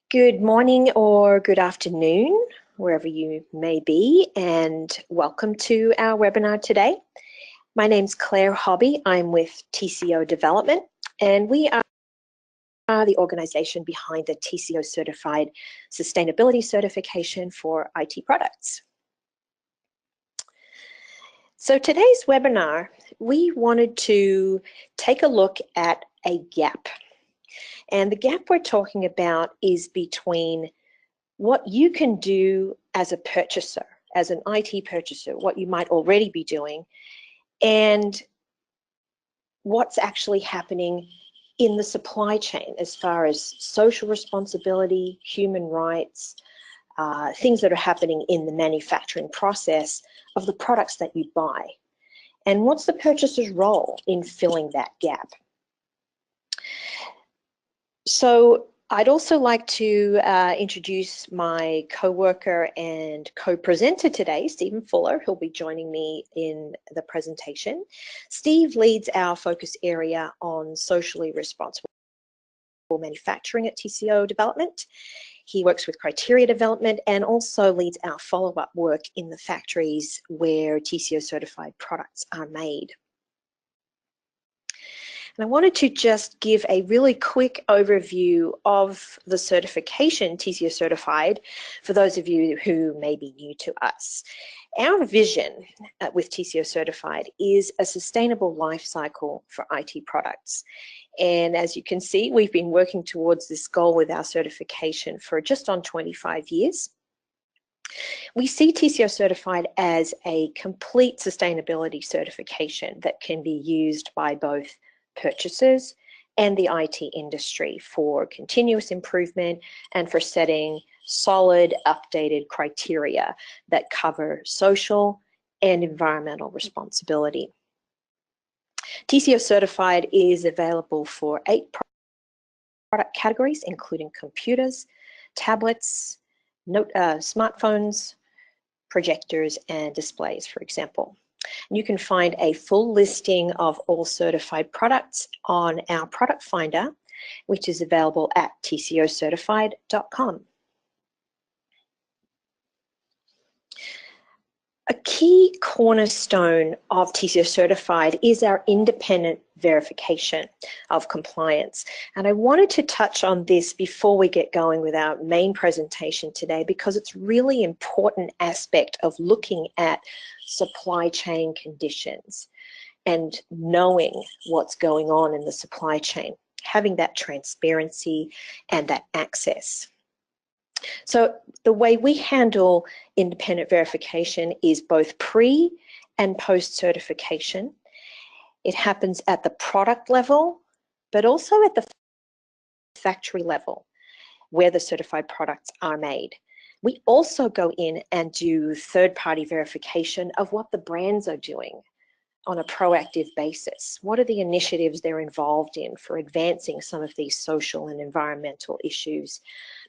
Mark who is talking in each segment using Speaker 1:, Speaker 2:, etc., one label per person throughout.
Speaker 1: Good morning or good afternoon, wherever you may be, and welcome to our webinar today. My name's Claire Hobby. I'm with TCO Development, and we are the organization behind the TCO Certified Sustainability Certification for IT products. So today's webinar, we wanted to take a look at a gap. And the gap we're talking about is between what you can do as a purchaser, as an IT purchaser, what you might already be doing, and what's actually happening in the supply chain as far as social responsibility, human rights, things that are happening in the manufacturing process of the products that you buy. And what's the purchaser's role in filling that gap? So I'd also like to introduce my co-worker and co-presenter today, Stephen Fuller, who'll be joining me in the presentation. Steve leads our focus area on socially responsible manufacturing at TCO Development. He works with criteria development and also leads our follow-up work in the factories where TCO certified products are made. And I wanted to just give a really quick overview of the certification, TCO Certified, for those of you who may be new to us. Our vision with TCO Certified is a sustainable life cycle for IT products. And as you can see, we've been working towards this goal with our certification for just on 25 years. We see TCO Certified as a complete sustainability certification that can be used by both purchasers and the IT industry for continuous improvement and for setting solid, updated criteria that cover social and environmental responsibility. TCO Certified is available for 8 product categories, including computers, tablets, smartphones, projectors, and displays, for example. You can find a full listing of all certified products on our product finder, which is available at tcocertified.com. A key cornerstone of TCO Certified is our independent verification of compliance. And I wanted to touch on this before we get going with our main presentation today, because it's really important aspect of looking at supply chain conditions and knowing what's going on in the supply chain, having that transparency and that access. So the way we handle independent verification is both pre and post certification. It happens at the product level, but also at the factory level where the certified products are made. We also go in and do third-party verification of what the brands are doing on a proactive basis. What are the initiatives they're involved in for advancing some of these social and environmental issues,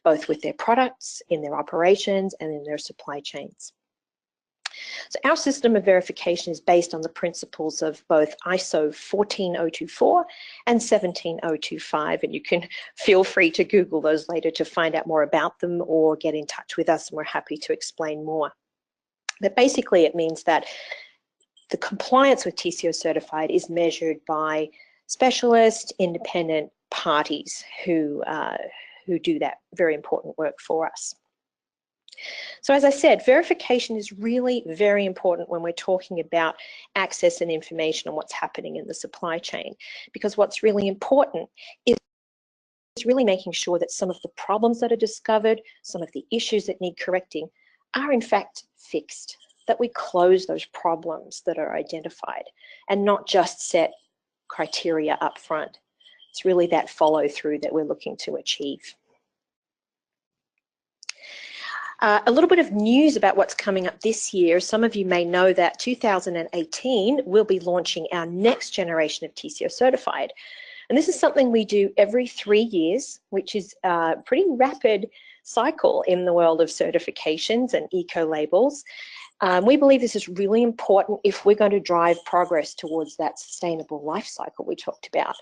Speaker 1: both with their products, in their operations, and in their supply chains. So our system of verification is based on the principles of both ISO 14024 and 17025, and you can feel free to Google those later to find out more about them or get in touch with us, and we're happy to explain more. But basically it means that the compliance with TCO Certified is measured by specialist independent parties who do that very important work for us. So as I said, verification is really very important when we're talking about access and information on what's happening in the supply chain, because what's really important is really making sure that some of the problems that are discovered, some of the issues that need correcting are in fact fixed, that we close those problems that are identified and not just set criteria up front. It's really that follow through that we're looking to achieve. A little bit of news about what's coming up this year. Some of you may know that 2018 we'll be launching our next generation of TCO Certified. And this is something we do every 3 years, which is a pretty rapid cycle in the world of certifications and eco-labels. We believe this is really important if we're going to drive progress towards that sustainable life cycle we talked about.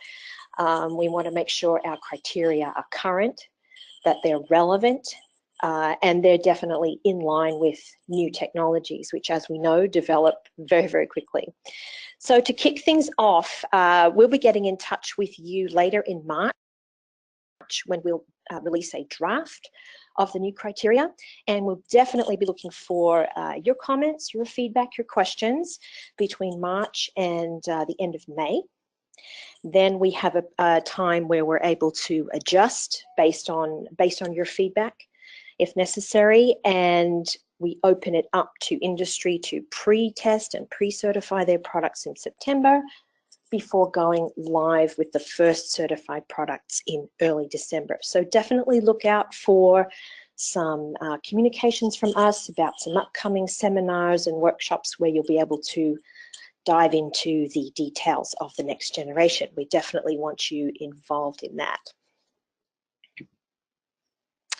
Speaker 1: We want to make sure our criteria are current, that they're relevant, and they're definitely in line with new technologies, which, as we know, develop very, very quickly. So to kick things off, we'll be getting in touch with you later in March when we'll release a draft of the new criteria, and we'll definitely be looking for your comments, your feedback, your questions between March and the end of May. Then we have a time where we're able to adjust based on your feedback if necessary, and we open it up to industry to pre-test and pre-certify their products in September before going live with the first certified products in early December. So definitely look out for some communications from us about some upcoming seminars and workshops where you'll be able to dive into the details of the next generation. We definitely want you involved in that.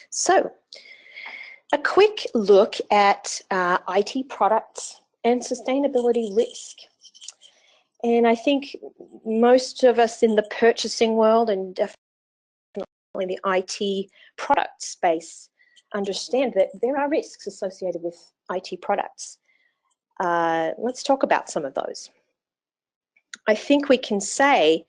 Speaker 1: So, a quick look at IT products and sustainability risk. And I think most of us in the purchasing world and definitely the IT product space understand that there are risks associated with IT products. Let's talk about some of those. I think we can say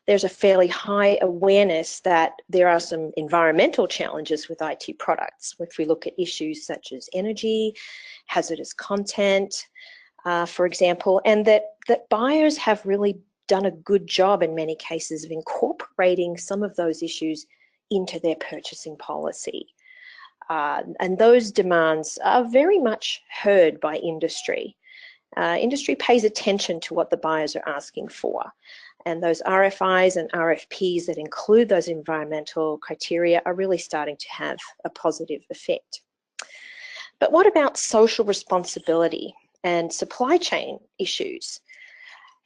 Speaker 1: there's a fairly high awareness that there are some environmental challenges with IT products. If we look at issues such as energy, hazardous content, for example, and that buyers have really done a good job in many cases of incorporating some of those issues into their purchasing policy. And those demands are very much heard by industry. Industry pays attention to what the buyers are asking for, and those RFIs and RFPs that include those environmental criteria are really starting to have a positive effect. But what about social responsibility and supply chain issues?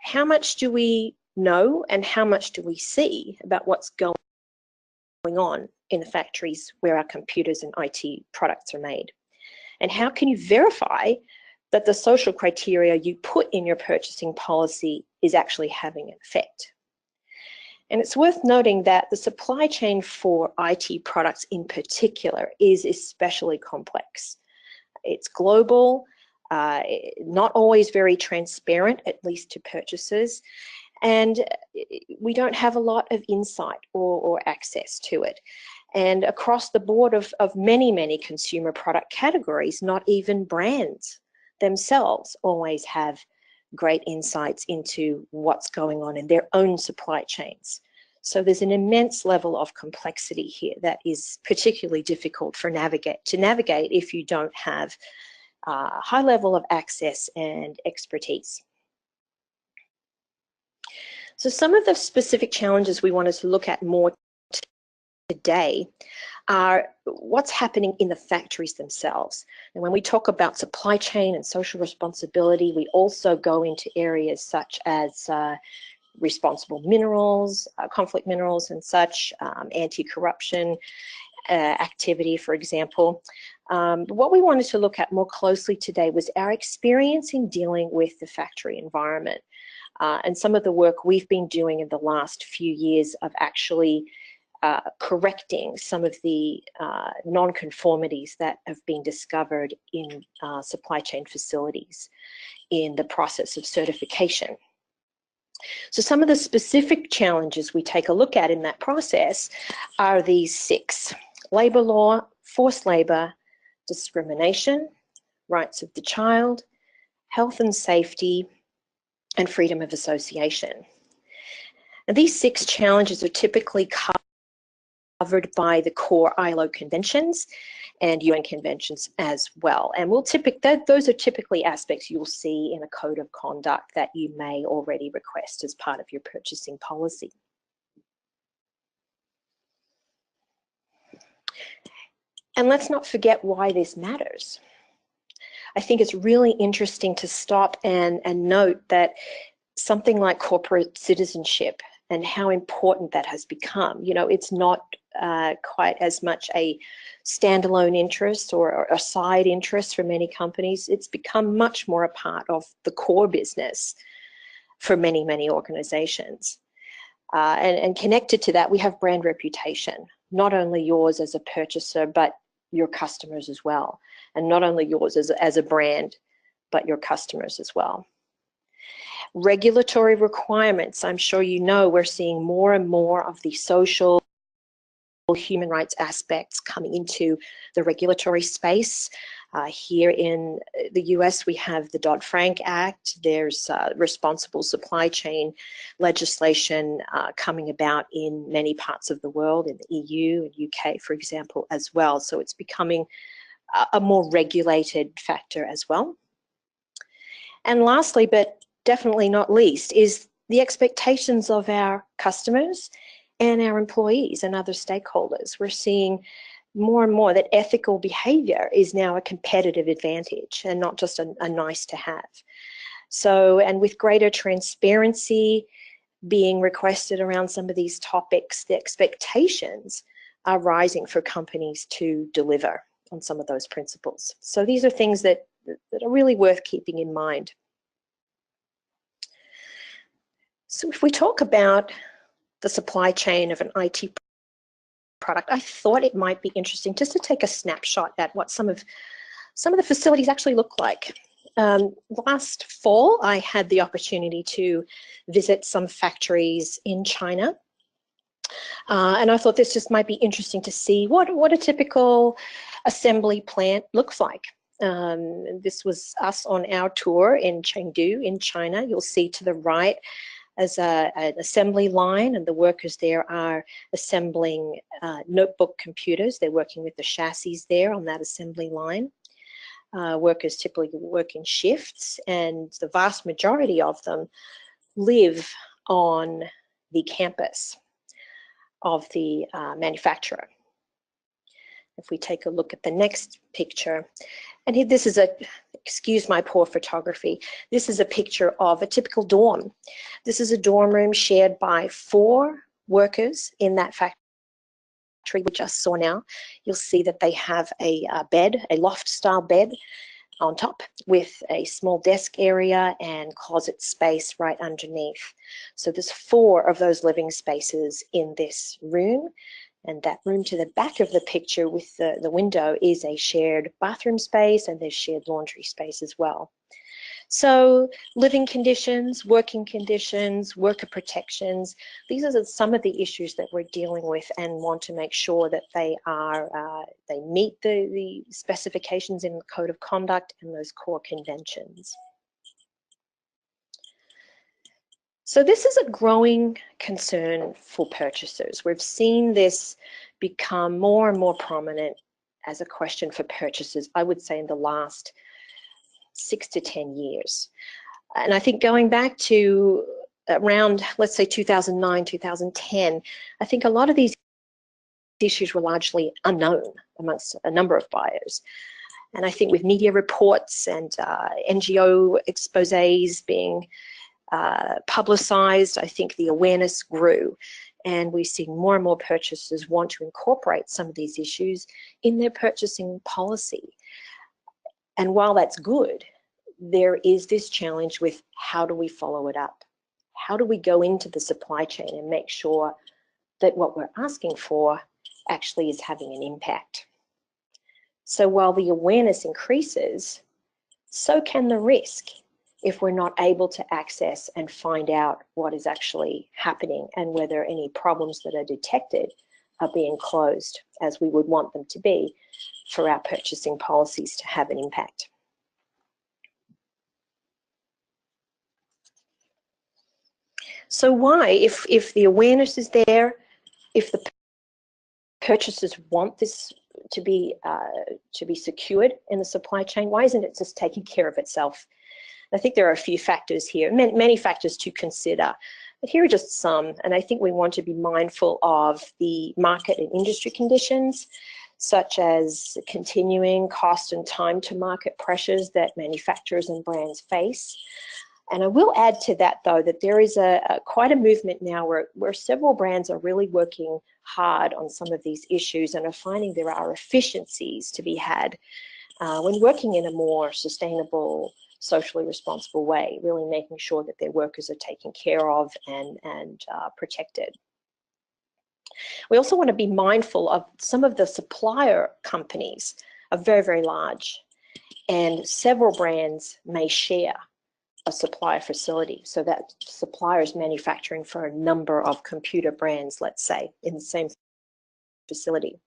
Speaker 1: How much do we know and how much do we see about what's going on in the factories where our computers and IT products are made? And how can you verify that the social criteria you put in your purchasing policy is actually having an effect? And it's worth noting that the supply chain for IT products in particular is especially complex. It's global, not always very transparent, at least to purchasers, and we don't have a lot of insight or access to it. And across the board of many, many consumer product categories, not even brands themselves always have great insights into what's going on in their own supply chains. So there's an immense level of complexity here that is particularly difficult to navigate if you don't have a high level of access and expertise. So some of the specific challenges we wanted to look at more today are what's happening in the factories themselves. And when we talk about supply chain and social responsibility, we also go into areas such as responsible minerals, conflict minerals and such, anti-corruption activity, for example. What we wanted to look at more closely today was our experience in dealing with the factory environment and some of the work we've been doing in the last few years of actually correcting some of the non-conformities that have been discovered in supply chain facilities in the process of certification. So some of the specific challenges we take a look at in that process are these 6: labor law, forced labor, discrimination, rights of the child, health and safety, and freedom of association. And these 6 challenges are typically covered by the core ILO conventions and UN conventions as well. And those are typically aspects you'll see in a code of conduct that you may already request as part of your purchasing policy. And let's not forget why this matters. I think it's really interesting to stop and note that something like corporate citizenship and how important that has become. You know, it's not quite as much a standalone interest or a side interest for many companies. It's become much more a part of the core business for many, many organizations. And connected to that, we have brand reputation. not only yours as a purchaser, but your customers as well. And not only yours as a brand, but your customers as well. Regulatory requirements. I'm sure you know we're seeing more and more of the social, human rights aspects coming into the regulatory space. Here in the US, we have the Dodd-Frank Act. There's responsible supply chain legislation coming about in many parts of the world, in the EU and UK, for example, as well. So it's becoming a more regulated factor as well. And lastly, but definitely not least, is the expectations of our customers and our employees and other stakeholders. We're seeing more and more that ethical behavior is now a competitive advantage and not just a nice to have. So, and with greater transparency being requested around some of these topics, the expectations are rising for companies to deliver on some of those principles. So these are things that are really worth keeping in mind. So if we talk about the supply chain of an IT product, I thought it might be interesting just to take a snapshot at what some of the facilities actually look like. Last fall, I had the opportunity to visit some factories in China. And I thought this just might be interesting to see what a typical assembly plant looks like. This was us on our tour in Chengdu in China. You'll see to the right as an assembly line, and the workers there are assembling notebook computers. They're working with the chassis there on that assembly line. Workers typically work in shifts, and the vast majority of them live on the campus of the manufacturer. If we take a look at the next picture, and here, this is excuse my poor photography, this is a picture of a typical dorm. This is a dorm room shared by 4 workers in that factory we just saw now. You'll see that they have a bed, a loft-style bed on top with a small desk area and closet space right underneath. So there's 4 of those living spaces in this room. And that room to the back of the picture with the window is a shared bathroom space, and there's shared laundry space as well. So living conditions, working conditions, worker protections, these are some of the issues that we're dealing with and want to make sure that they meet the specifications in the Code of Conduct and those core conventions. So this is a growing concern for purchasers. We've seen this become more and more prominent as a question for purchasers, I would say in the last 6 to 10 years. And I think going back to around, let's say 2009, 2010, I think a lot of these issues were largely unknown amongst a number of buyers. And I think with media reports and NGO exposés being publicized, I think the awareness grew, and we see more and more purchasers want to incorporate some of these issues in their purchasing policy. And while that's good, there is this challenge with how do we follow it up? How do we go into the supply chain and make sure that what we're asking for actually is having an impact? So while the awareness increases, so can the risk if we're not able to access and find out what is actually happening and whether any problems that are detected are being closed as we would want them to be for our purchasing policies to have an impact. So why, if the awareness is there, if the purchasers want this to be secured in the supply chain, why isn't it just taking care of itself? I think there are a few factors here, many factors to consider, but here are just some, and I think we want to be mindful of the market and industry conditions, such as continuing cost and time to market pressures that manufacturers and brands face. And I will add to that, though, that there is quite a movement now where several brands are really working hard on some of these issues and are finding there are efficiencies to be had when working in a more sustainable, socially responsible way, really making sure that their workers are taken care of and protected. We also want to be mindful of some of the supplier companies are very, very large, and several brands may share a supplier facility. So that supplier is manufacturing for a number of computer brands, let's say, in the same facility.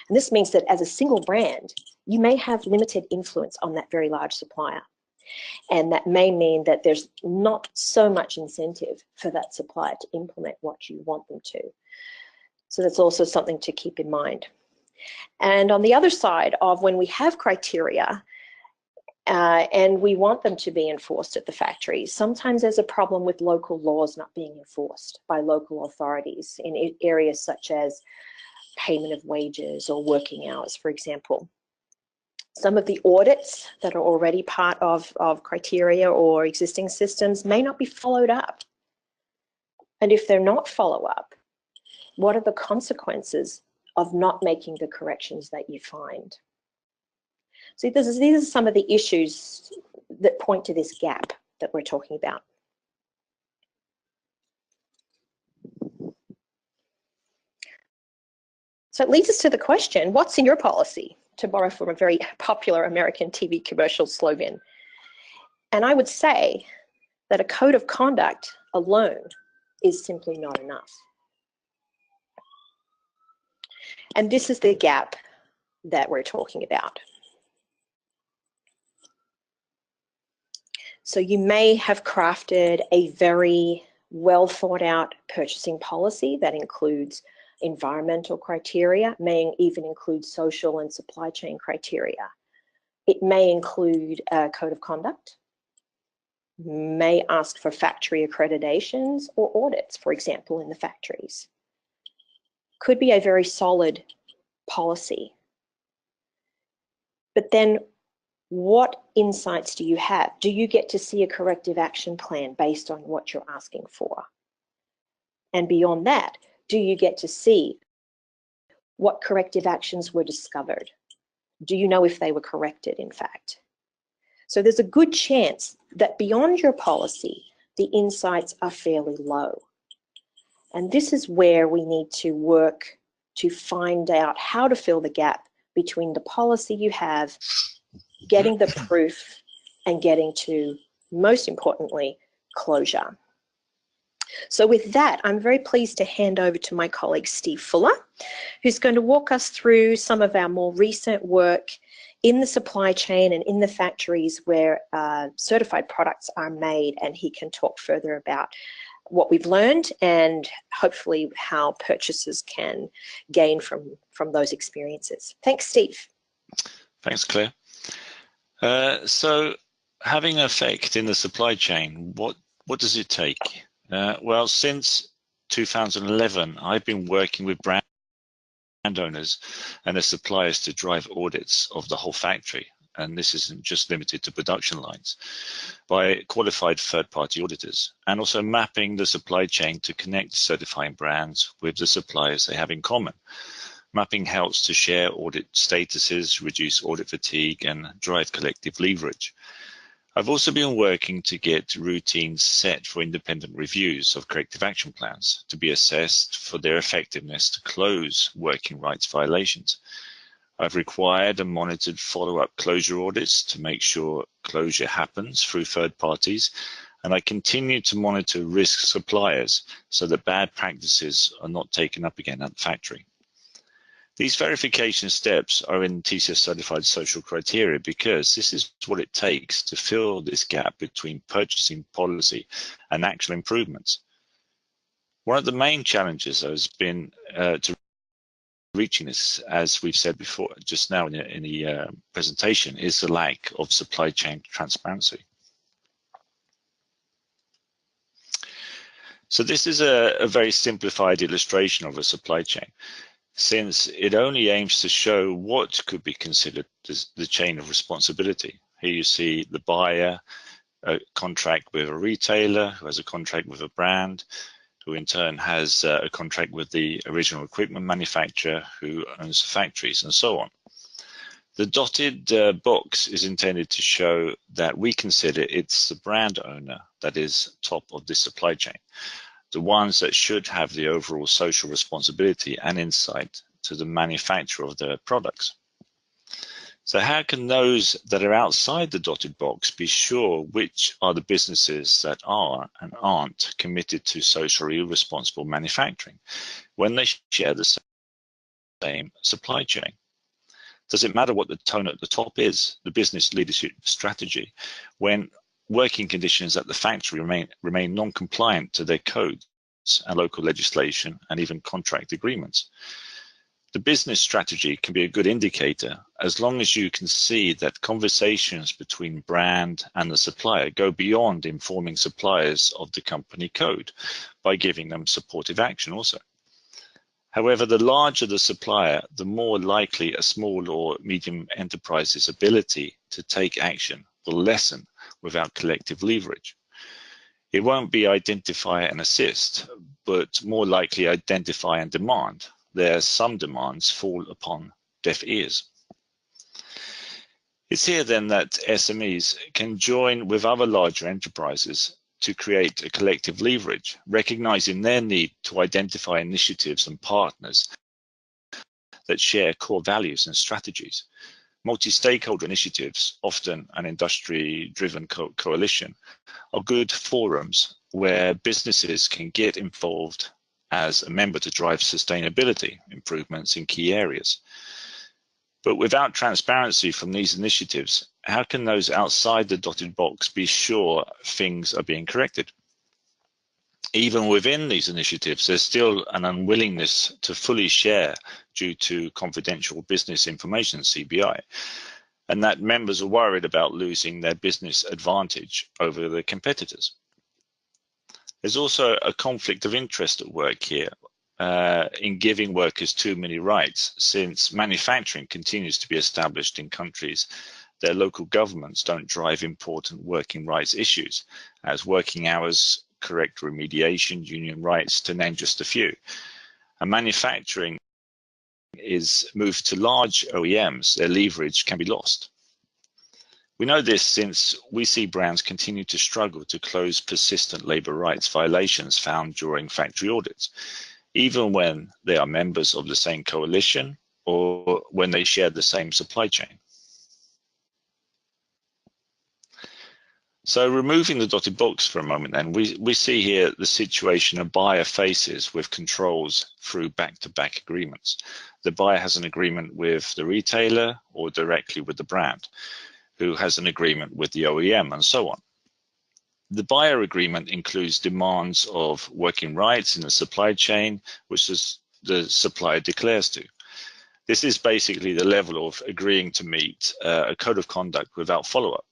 Speaker 1: And this means that as a single brand, you may have limited influence on that very large supplier. And that may mean that there's not so much incentive for that supplier to implement what you want them to. So that's also something to keep in mind. And on the other side of when we have criteria and we want them to be enforced at the factories, sometimes there's a problem with local laws not being enforced by local authorities in areas such as payment of wages or working hours, for example. Some of the audits that are already part of criteria or existing systems may not be followed up. And if they're not follow up, what are the consequences of not making the corrections that you find? So these are some of the issues that point to this gap that we're talking about. So it leads us to the question, what's in your policy? To borrow from a very popular American TV commercial slogan. And I would say that a code of conduct alone is simply not enough. And this is the gap that we're talking about. So you may have crafted a very well thought out purchasing policy that includes environmental criteria, may even include social and supply chain criteria. It may include a code of conduct, may ask for factory accreditations or audits, for example, in the factories. Could be a very solid policy. But then what insights do you have? Do you get to see a corrective action plan based on what you're asking for? And beyond that, do you get to see what corrective actions were discovered? Do you know if they were corrected, in fact? So there's a good chance that beyond your policy, the insights are fairly low. And this is where we need to work to find out how to fill the gap between the policy you have, getting the proof, and getting to, most importantly, closure. So with that, I'm very pleased to hand over to my colleague, Steve Fuller, who's going to walk us through some of our more recent work in the supply chain and in the factories where certified products are made, and he can talk further about what we've learned and hopefully how purchasers can gain from those experiences. Thanks, Steve.
Speaker 2: Thanks, Claire. So having an effect in the supply chain, what does it take? Well, since 2011, I've been working with brand owners and their suppliers to drive audits of the whole factory. And this isn't just limited to production lines, by qualified third-party auditors, and also mapping the supply chain to connect certifying brands with the suppliers they have in common. Mapping helps to share audit statuses, reduce audit fatigue, and drive collective leverage. I've also been working to get routines set for independent reviews of corrective action plans to be assessed for their effectiveness to close working rights violations. I've required and monitored follow-up closure audits to make sure closure happens through third parties, and I continue to monitor risk suppliers so that bad practices are not taken up again at the factory. These verification steps are in TCO Certified social criteria because this is what it takes to fill this gap between purchasing policy and actual improvements. One of the main challenges has been to reaching this, as we've said before, just now in the presentation, is the lack of supply chain transparency. So this is a very simplified illustration of a supply chain, since it only aims to show what could be considered the chain of responsibility. Here you see the buyer, a contract with a retailer who has a contract with a brand, who in turn has a contract with the original equipment manufacturer who owns the factories, and so on. The dotted box is intended to show that we consider it's the brand owner that is top of the supply chain. the ones that should have the overall social responsibility and insight to the manufacture of their products. So how can those that are outside the dotted box be sure which are the businesses that are and aren't committed to socially responsible manufacturing when they share the same supply chain? Does it matter what the tone at the top is, the business leadership strategy, when working conditions at the factory remain non-compliant to their codes and local legislation and even contract agreements? The business strategy can be a good indicator as long as you can see that conversations between brand and the supplier go beyond informing suppliers of the company code by giving them supportive action also. However, the larger the supplier, the more likely a small or medium enterprise's ability to take action will lessen without collective leverage. It won't be identify and assist, but more likely identify and demand. There, some demands fall upon deaf ears. It's here then that SMEs can join with other larger enterprises to create a collective leverage, recognizing their need to identify initiatives and partners that share core values and strategies. Multi-stakeholder initiatives, often an industry-driven coalition, are good forums where businesses can get involved as a member to drive sustainability improvements in key areas. But without transparency from these initiatives, how can those outside the dotted box be sure things are being corrected? Even within these initiatives, there's still an unwillingness to fully share due to confidential business information, CBI, and that members are worried about losing their business advantage over their competitors. There's also a conflict of interest at work here in giving workers too many rights, since manufacturing continues to be established in countries their local governments don't drive important working rights issues, as working hours, correct remediation, union rights, to name just a few. And manufacturing is moved to large OEMs, their leverage can be lost. We know this since we see brands continue to struggle to close persistent labor rights violations found during factory audits, even when they are members of the same coalition or when they share the same supply chain. So removing the dotted box for a moment then, we see here the situation a buyer faces with controls through back-to-back agreements. The buyer has an agreement with the retailer or directly with the brand, who has an agreement with the OEM, and so on. The buyer agreement includes demands of working rights in the supply chain, which the supplier declares to. This is basically the level of agreeing to meet a code of conduct without follow-up.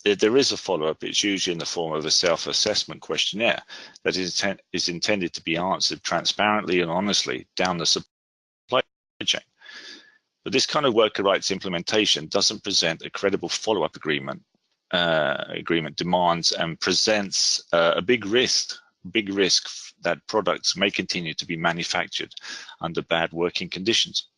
Speaker 2: If there is a follow-up, it's usually in the form of a self-assessment questionnaire that is intended to be answered transparently and honestly down the supply chain. But this kind of worker rights implementation doesn't present a credible follow-up agreement demands and presents a big risk that products may continue to be manufactured under bad working conditions.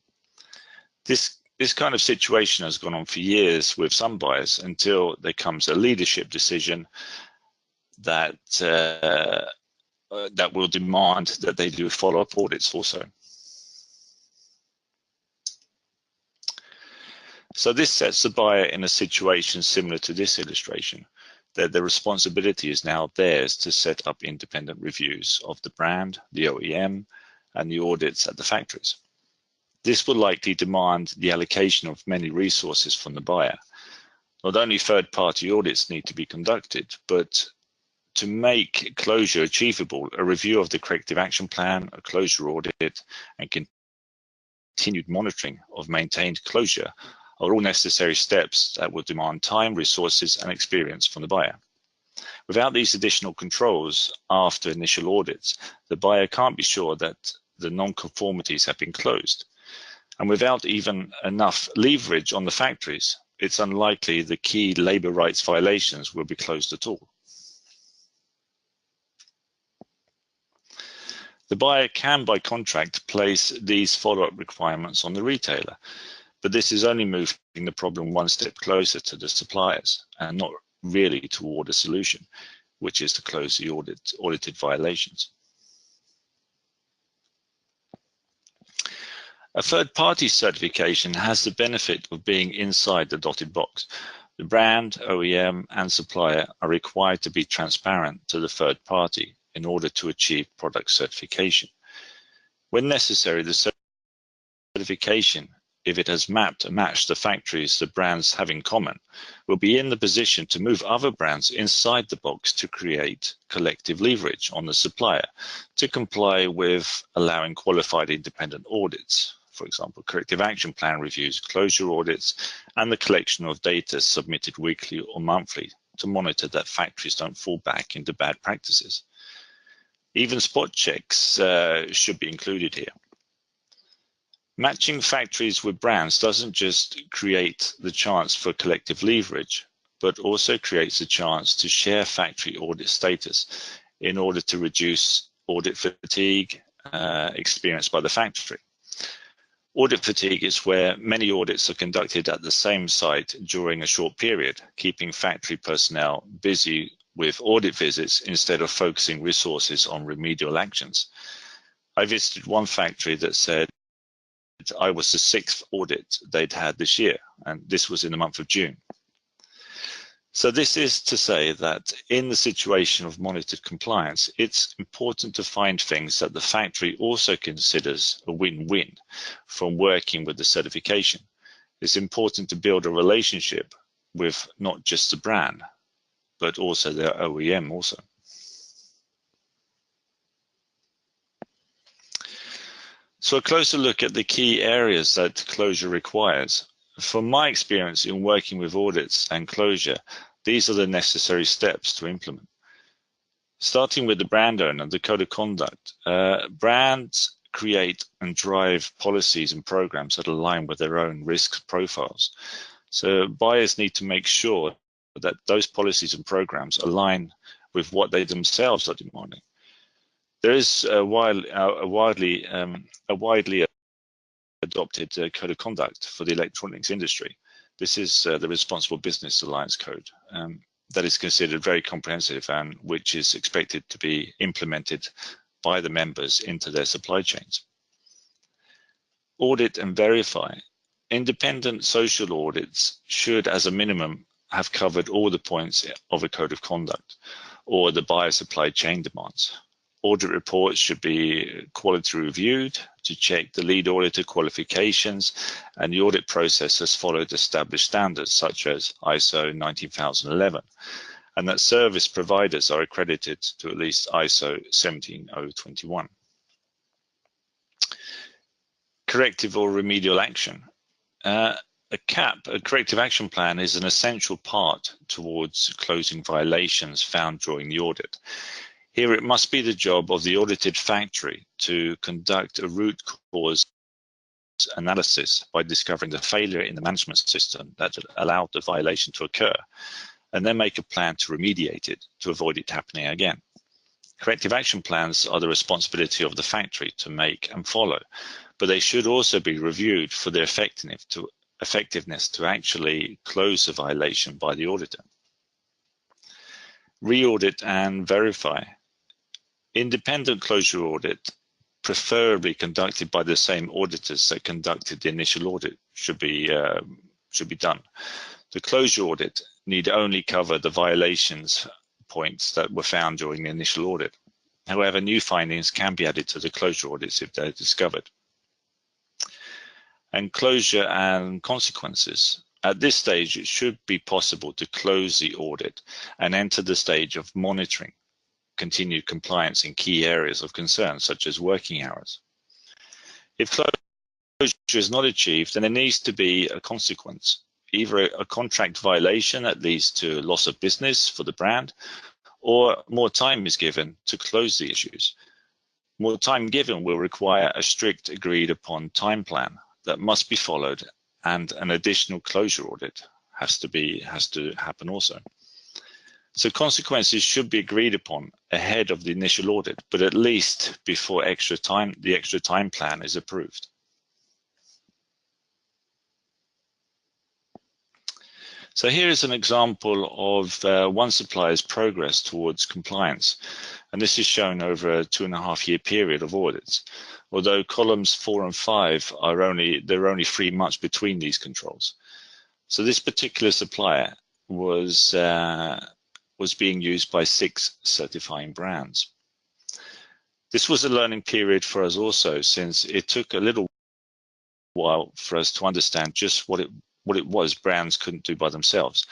Speaker 2: This kind of situation has gone on for years with some buyers until there comes a leadership decision that that will demand that they do follow-up audits also. So this sets the buyer in a situation similar to this illustration, that the responsibility is now theirs to set up independent reviews of the brand, the OEM, and the audits at the factories. This will likely demand the allocation of many resources from the buyer. Not only third-party audits need to be conducted, but to make closure achievable, a review of the corrective action plan, a closure audit, and continued monitoring of maintained closure are all necessary steps that will demand time, resources, and experience from the buyer. Without these additional controls after initial audits, the buyer can't be sure that the non-conformities have been closed. And without even enough leverage on the factories, it's unlikely the key labor rights violations will be closed at all. The buyer can, by contract, place these follow-up requirements on the retailer, but this is only moving the problem one step closer to the suppliers and not really toward a solution. which is to close the audited violations. A third-party certification has the benefit of being inside the dotted box. The brand, OEM, and supplier are required to be transparent to the third party in order to achieve product certification. When necessary, the certification, if it has mapped and matched the factories the brands have in common, will be in the position to move other brands inside the box to create collective leverage on the supplier to comply with allowing qualified independent audits. For example, corrective action plan reviews, closure audits, and the collection of data submitted weekly or monthly to monitor that factories don't fall back into bad practices. Even spot checks should be included here. Matching factories with brands doesn't just create the chance for collective leverage, but also creates a chance to share factory audit status in order to reduce audit fatigue experienced by the factory. Audit fatigue is where many audits are conducted at the same site during a short period, keeping factory personnel busy with audit visits instead of focusing resources on remedial actions. I visited one factory that said I was the 6th audit they'd had this year, and this was in the month of June. So this is to say that in the situation of monitored compliance, it's important to find things that the factory also considers a win-win from working with the certification. It's important to build a relationship with not just the brand, but also their OEM also. So a closer look at the key areas that closure requires. From my experience in working with audits and closure, these are the necessary steps to implement. Starting with the brand owner, the code of conduct. Brands create and drive policies and programs that align with their own risk profiles. So buyers need to make sure that those policies and programs align with what they themselves are demanding. There is a widely adopted code of conduct for the electronics industry. This is the Responsible Business Alliance Code that is considered very comprehensive and which is expected to be implemented by the members into their supply chains. Audit and verify. Independent social audits should, as a minimum, have covered all the points of a code of conduct or the buyer supply chain demands. Audit reports should be quality reviewed to check the lead auditor qualifications, and the audit process has followed established standards such as ISO 19011, and that service providers are accredited to at least ISO 17021. Corrective or remedial action. A corrective action plan, is an essential part towards closing violations found during the audit. Here it must be the job of the audited factory to conduct a root cause analysis by discovering the failure in the management system that allowed the violation to occur, and then make a plan to remediate it to avoid it happening again. Corrective action plans are the responsibility of the factory to make and follow, but they should also be reviewed for their effectiveness to actually close the violation by the auditor. Re-audit and verify. Independent closure audit, preferably conducted by the same auditors that conducted the initial audit, should be done. The closure audit need only cover the violations points that were found during the initial audit. However, new findings can be added to the closure audits if they're discovered. And closure and consequences. At this stage, it should be possible to close the audit and enter the stage of monitoring continued compliance in key areas of concern, such as working hours. If closure is not achieved, then there needs to be a consequence, either a contract violation that leads to loss of business for the brand, or more time is given to close the issues. More time given will require a strict agreed upon time plan that must be followed, and an additional closure audit has to happen also. So consequences should be agreed upon ahead of the initial audit, but at least before the extra time plan is approved. So here is an example of one supplier's progress towards compliance. And this is shown over a 2.5-year period of audits. Although columns 4 and 5 are there are only 3 months between these controls. So this particular supplier was being used by 6 certifying brands. This was a learning period for us also, since it took a little while for us to understand just what it was brands couldn't do by themselves,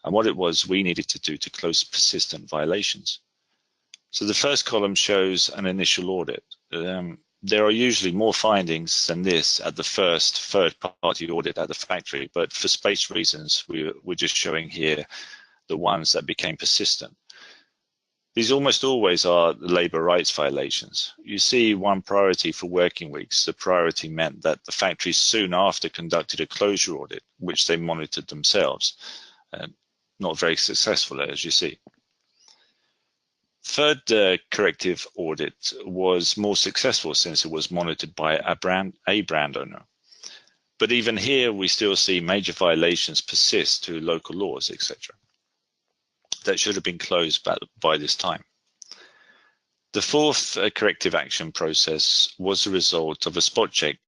Speaker 2: and what it was we needed to do to close persistent violations. So the first column shows an initial audit. There are usually more findings than this at the first third-party audit at the factory, but for space reasons, we're just showing here the ones that became persistent. These almost always are labour rights violations. You see one priority for working weeks. The priority meant that the factory soon after conducted a closure audit, which they monitored themselves. Not very successful, as you see. Third corrective audit was more successful since it was monitored by a brand owner. But even here, we still see major violations persist to local laws, etc. That should have been closed by this time. The fourth corrective action process was the result of a spot check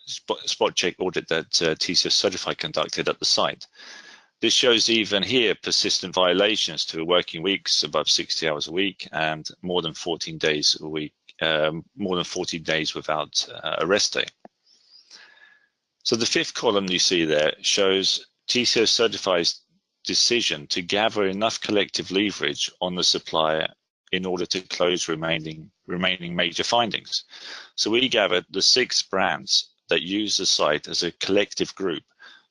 Speaker 2: audit that TCO Certified conducted at the site. This shows even here persistent violations to working weeks above 60 hours a week and more than 14 days a week, more than 14 days without a rest day. So the fifth column you see there shows TCO Certified's decision to gather enough collective leverage on the supplier in order to close remaining major findings. So we gathered the 6 brands that use the site as a collective group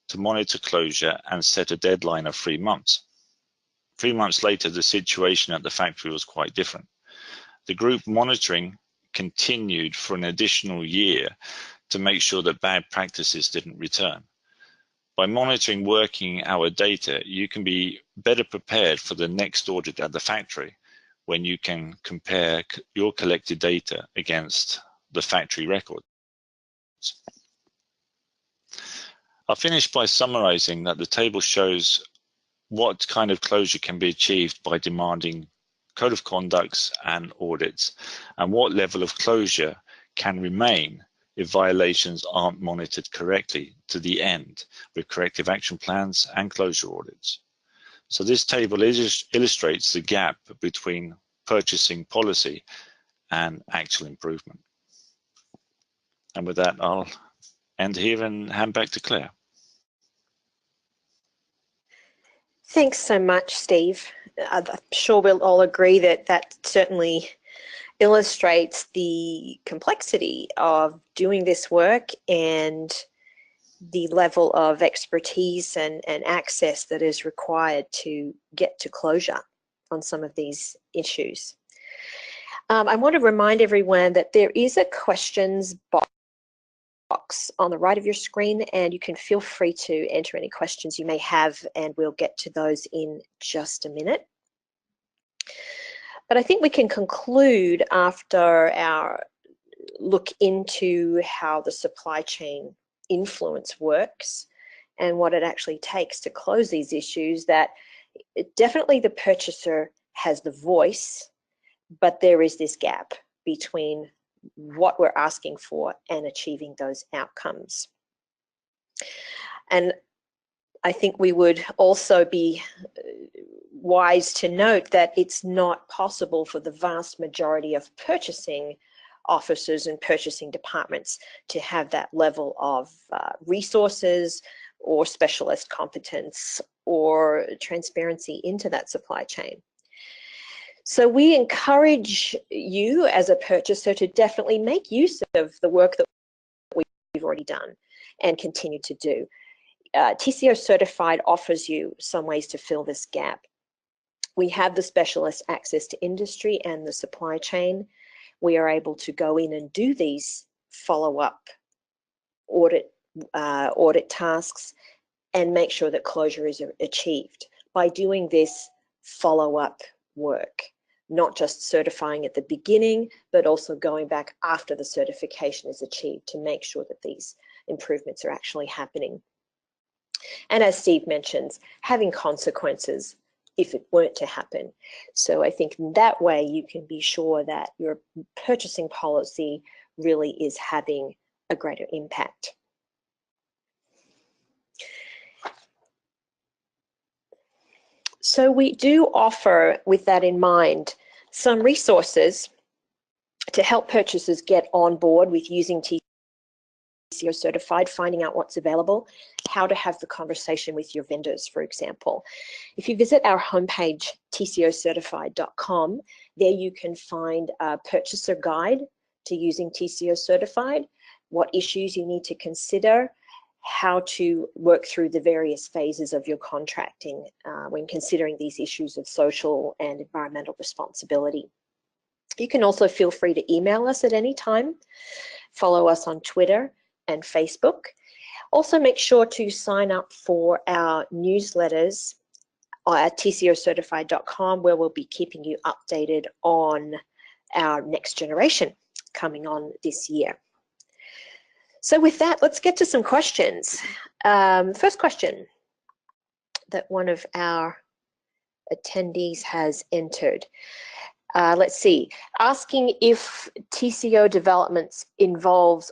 Speaker 2: to monitor closure and set a deadline of 3 months. 3 months later, the situation at the factory was quite different. The group monitoring continued for an additional year to make sure that bad practices didn't return. By monitoring working hour data, you can be better prepared for the next audit at the factory when you can compare your collected data against the factory records. I'll finish by summarizing that the table shows what kind of closure can be achieved by demanding code of conducts and audits, and what level of closure can remain if violations aren't monitored correctly to the end with corrective action plans and closure audits. So this table illustrates the gap between purchasing policy and actual improvement. And with that, I'll end here and hand back to Claire.
Speaker 1: Thanks so much, Steve. I'm sure we'll all agree that that certainly illustrates the complexity of doing this work and the level of expertise and access that is required to get to closure on some of these issues. I want to remind everyone that there is a questions box on the right of your screen, and you can feel free to enter any questions you may have, and we'll get to those in just a minute. But I think we can conclude after our look into how the supply chain influence works and what it actually takes to close these issues, that definitely the purchaser has the voice, but there is this gap between what we're asking for and achieving those outcomes. And I think we would also be wise to note that it's not possible for the vast majority of purchasing officers and purchasing departments to have that level of resources or specialist competence or transparency into that supply chain. So we encourage you as a purchaser to definitely make use of the work that we've already done and continue to do. TCO Certified offers you some ways to fill this gap. We have the specialist access to industry and the supply chain. We are able to go in and do these follow-up audit tasks and make sure that closure is achieved by doing this follow-up work, not just certifying at the beginning, but also going back after the certification is achieved to make sure that these improvements are actually happening. And as Steve mentions, having consequences if it weren't to happen. So I think in that way you can be sure that your purchasing policy really is having a greater impact. So we do offer, with that in mind, some resources to help purchasers get on board with using TCO Certified, finding out what's available, how to have the conversation with your vendors, for example. If you visit our homepage, tcocertified.com, there you can find a purchaser guide to using TCO Certified, what issues you need to consider, how to work through the various phases of your contracting when considering these issues of social and environmental responsibility. You can also feel free to email us at any time, follow us on Twitter and Facebook. Also make sure to sign up for our newsletters at tcocertified.com, where we'll be keeping you updated on our next generation coming on this year. So with that, let's get to some questions. First question that one of our attendees has entered. Let's see, asking if TCO developments involves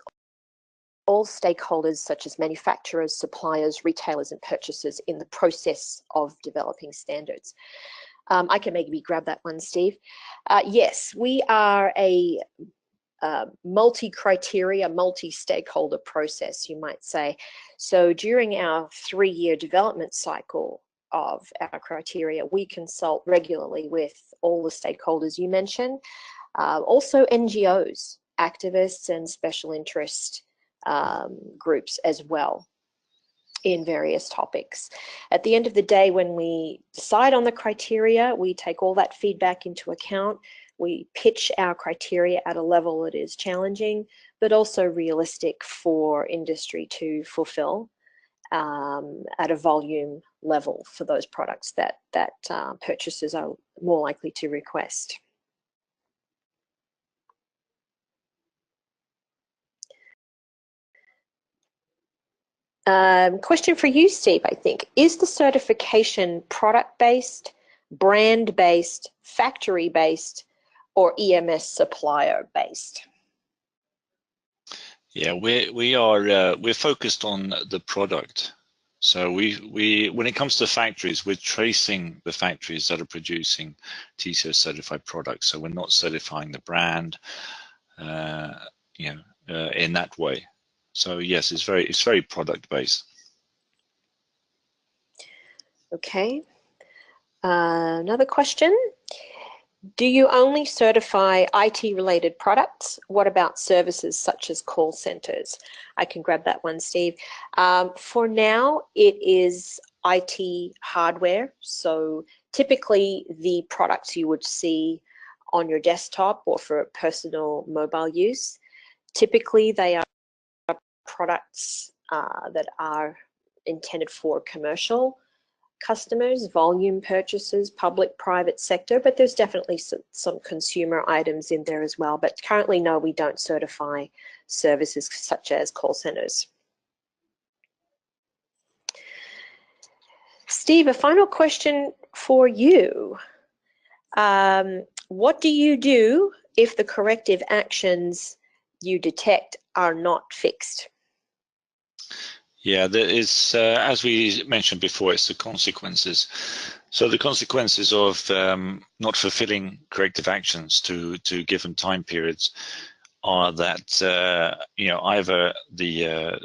Speaker 1: all stakeholders such as manufacturers, suppliers, retailers, and purchasers in the process of developing standards. I can maybe grab that one, Steve. Yes, we are a multi-criteria, multi-stakeholder process, you might say. So during our 3-year development cycle of our criteria, we consult regularly with all the stakeholders you mentioned, also NGOs, activists and special interest groups as well in various topics. At the end of the day, when we decide on the criteria, we take all that feedback into account. We pitch our criteria at a level that is challenging, but also realistic for industry to fulfill at a volume level for those products that purchasers are more likely to request. Question for you, Steve, I think. Is the certification product-based, brand-based, factory-based, or EMS supplier-based?
Speaker 2: Yeah, we're focused on the product. So we when it comes to factories, we're tracing the factories that are producing TCO certified products. So we're not certifying the brand, in that way. So yes, it's very product based.
Speaker 1: Okay. Another question. Do you only certify IT-related products? What about services such as call centers? I can grab that one, Steve. For now, it is IT hardware. So typically the products you would see on your desktop or for personal mobile use, typically they are products that are intended for commercial customers, volume purchases, public, private sector, but there's definitely some consumer items in there as well. But currently, no, we don't certify services such as call centers. Steve, a final question for you. What do you do if the corrective actions you detect are not fixed?
Speaker 2: Yeah, there is, as we mentioned before, it's the consequences. So the consequences of not fulfilling corrective actions to given time periods are that either the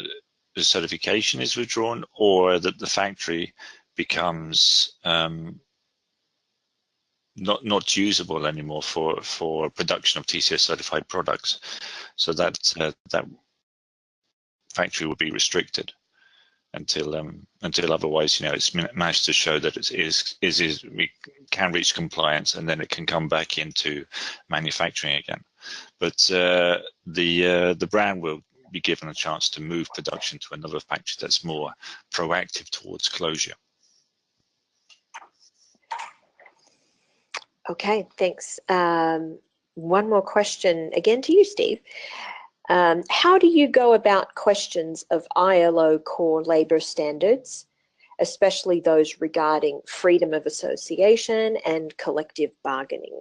Speaker 2: certification is withdrawn or that the factory becomes not usable anymore for production of TCO certified products. So that factory will be restricted until otherwise, it's managed to show that we can reach compliance, and then it can come back into manufacturing again. But the brand will be given a chance to move production to another factory that's more proactive towards closure.
Speaker 1: Okay, thanks. One more question again to you, Steve. How do you go about questions of ILO core labor standards especially those regarding freedom of association and collective bargaining.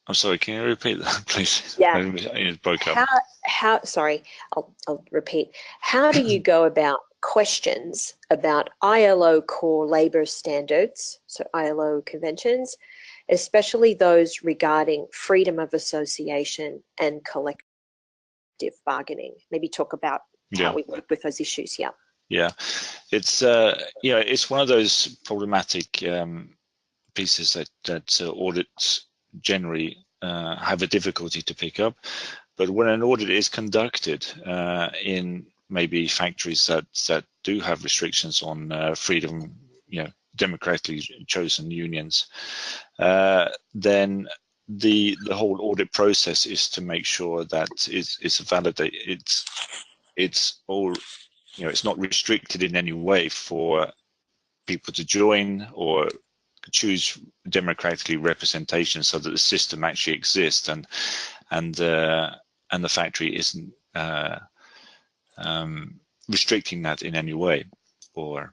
Speaker 2: I'm sorry, can you repeat that, please?
Speaker 1: Yeah.
Speaker 2: It broke up.
Speaker 1: Sorry, I'll repeat. How do you go about questions about ILO core labour standards, so ILO conventions, especially those regarding freedom of association and collective bargaining? Maybe talk about how we work with those issues. Yeah.
Speaker 2: Yeah, it's it's one of those problematic pieces that audits generally have a difficulty to pick up. But when an audit is conducted in maybe factories that do have restrictions on freedom, democratically chosen unions, then the whole audit process is to make sure that it's validated. It's all, it's not restricted in any way for people to join or choose democratically representation, so that the system actually exists and the factory isn't restricting that in any way. Or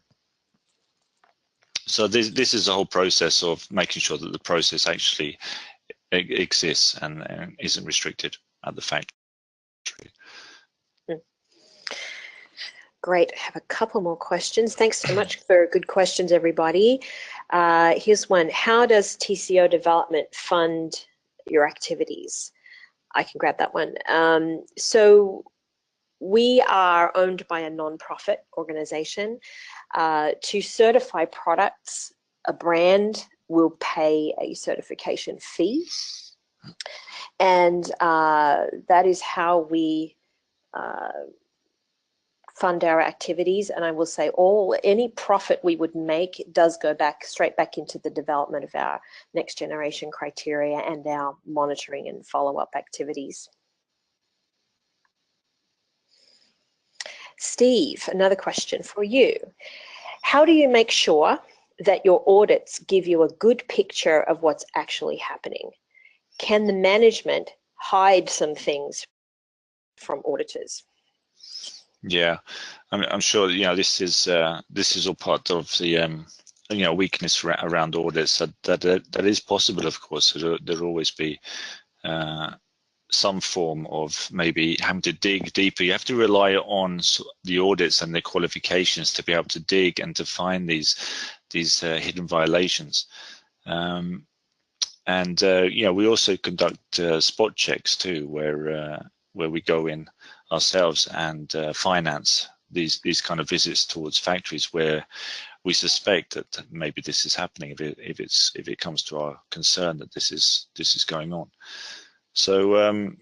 Speaker 2: so this is a whole process of making sure that the process actually exists and isn't restricted at the factory.
Speaker 1: Great. I have a couple more questions. Thanks so much for good questions, everybody. Here's one. How does TCO development fund your activities? I can grab that one. So we are owned by a non-profit organization. To certify products, a brand will pay a certification fee. And that is how we fund our activities. And I will say any profit we would make does go straight back into the development of our next generation criteria and our monitoring and follow-up activities. Steve, another question for you. How do you make sure that your audits give you a good picture of what's actually happening? Can the management hide some things from auditors?
Speaker 2: Yeah, I'm sure this is all part of the weakness around audits. That is possible, of course. There'll always be some form of maybe having to dig deeper. You have to rely on the audits and the qualifications to be able to dig and to find these hidden violations. We also conduct spot checks too, where we go in ourselves and finance these kind of visits towards factories where we suspect that maybe this is happening, if it comes to our concern that this is going on. So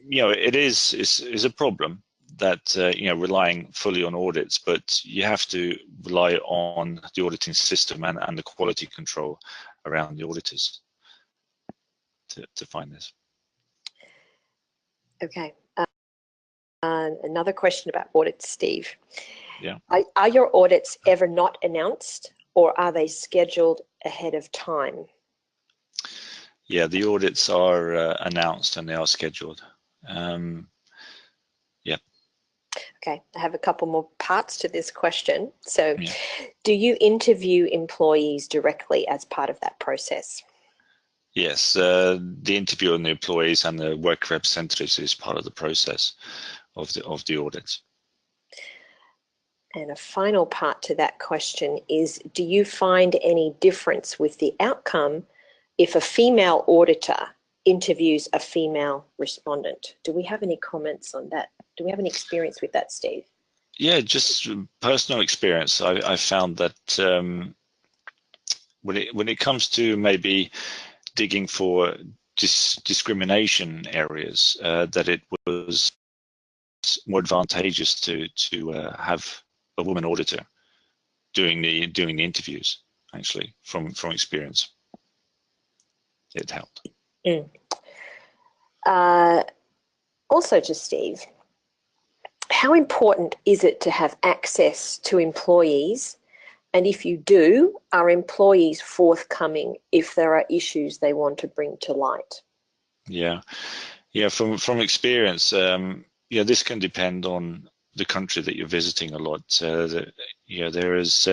Speaker 2: it is a problem that relying fully on audits, but you have to rely on the auditing system and the quality control around the auditors to find this.
Speaker 1: Okay. Another question about audits, Steve.
Speaker 2: Yeah.
Speaker 1: Are your audits ever not announced, or are they scheduled ahead of time?
Speaker 2: Yeah, the audits are announced and they are scheduled. Yeah.
Speaker 1: Okay, I have a couple more parts to this question. So, do you interview employees directly as part of that process?
Speaker 2: Yes, the interview on the employees and the work representatives is part of the process of the audits.
Speaker 1: And a final part to that question is, do you find any difference with the outcome if a female auditor interviews a female respondent? Do we have any comments on that? Do we have any experience with that, Steve?
Speaker 2: Yeah, just personal experience. I found that when it comes to maybe digging for discrimination areas, that it was more advantageous to have a woman auditor doing the interviews. Actually, from experience, it helped.
Speaker 1: Also, to Steve, how important is it to have access to employees? And if you do, are employees forthcoming if there are issues they want to bring to light?
Speaker 2: Yeah, from experience, this can depend on the country that you're visiting a lot. You know, there's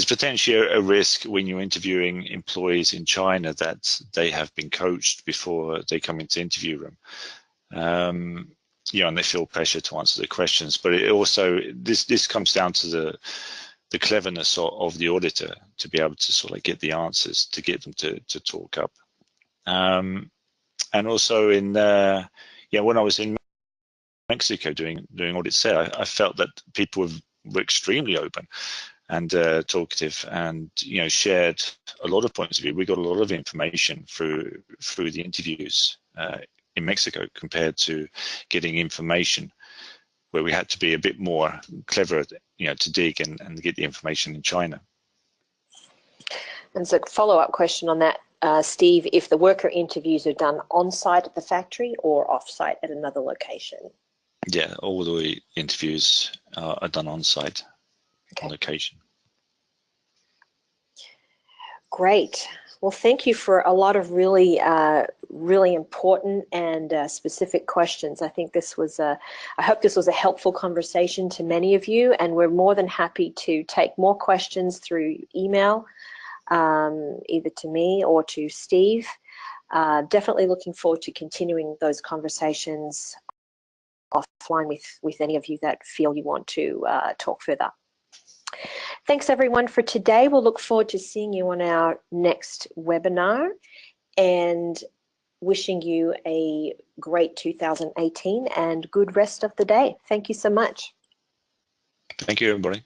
Speaker 2: potentially a risk when you're interviewing employees in China that they have been coached before they come into the interview room. You know, and they feel pressure to answer the questions. But it also, this comes down to the cleverness of the auditor to be able to sort of get the answers, to get them to talk up. And also in, yeah, when I was in Mexico doing audits there, I felt that people were extremely open and talkative, and you know, shared a lot of points of view. We got a lot of information through the interviews in Mexico compared to getting information where we had to be a bit more clever, you know, to dig and get the information in China.
Speaker 1: And so, follow-up question on that, Steve: if the worker interviews are done on-site at the factory or off-site at another location?
Speaker 2: Yeah, all the interviews are done on-site, on location.
Speaker 1: Great. Well, thank you for a lot of really, really important and specific questions. I think this was I hope this was a helpful conversation to many of you, and we're more than happy to take more questions through email, either to me or to Steve. Definitely looking forward to continuing those conversations offline with any of you that feel you want to talk further. Thanks everyone for today. We'll look forward to seeing you on our next webinar, and wishing you a great 2018 and good rest of the day. Thank you so much.
Speaker 2: Thank you, everybody.